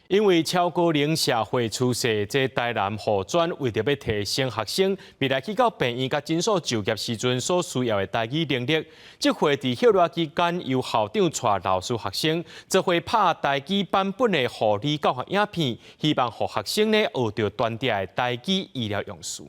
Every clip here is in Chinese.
因为超高龄社会趋势，这台南护专为着要提升学生未来去到病院甲诊所就业时阵所需要的台语能力，这回伫休热期间由校长带老师学生，这回拍台语版本的护理教学影片，希望让学生呢学到专业的台语医疗用词。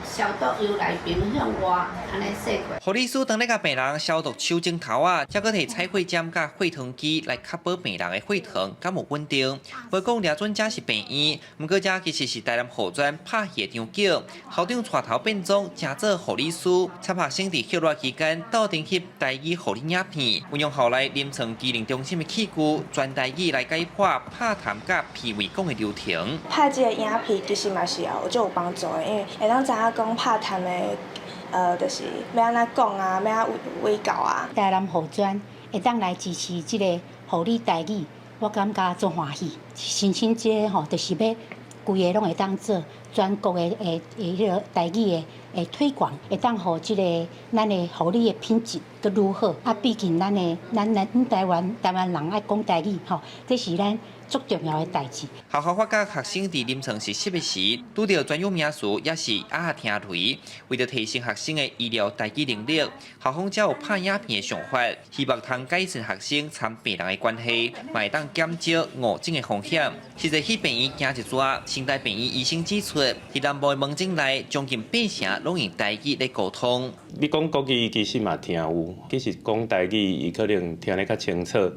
消毒由内边向外安尼洗过。护理师当咧甲病人消毒手指头啊，才搁摕彩绘针甲血糖机来确保病人的血糖敢有稳定。无讲掠准这是病院，毋过这其实是台南护专拍戏场景，校长带头变装，假做护理师，插学生伫休热期间到顶翕台语护理影片，运用校内临床机能中心的器具，全台语来解剖拍痰甲脾胃讲的流程。拍这个影片其实嘛是有帮助的，因为会当知影讲拍痰的，就是要安怎讲啊，要安怎卫教啊。台南护专会当来支持这个护理台语，我感觉足欢喜。申请这个吼，就是要规个拢会当做全国的迄个台语的推广，会当互这个咱的护理的品质搁愈好。啊，毕竟咱台湾人爱讲台语吼，这是咱足重要的代志。学校发觉学生伫临床实习的时，拄到专有名词也是听雷。为了提升学生的医疗台语能力，校方才有拍影片的想法，希望通改善学生参病人的关系，嘛会当减少误诊的风险。实际去病院行一转，新台病院医生指出，伫南部的门诊内，将近80%拢用台语来沟通。你讲国语其实嘛听有，其实讲台语伊可能听得较清楚。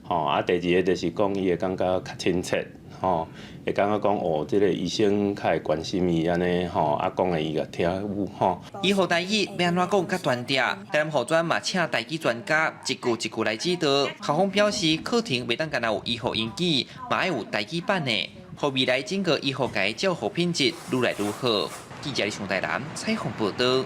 吼，啊，第二个就是讲伊会感觉较亲切，吼，会感觉讲哦，即个医生较会关心伊安尼，吼，啊，讲的伊个听有，吼。以后台语要安怎讲较专业？台南护专嘛请台语专家一句一句来指导。校方表示，课程袂当干那有医学英语，嘛要有台语版的，互未来整个医学界照护品质愈来愈好。记者李上台南采访报道。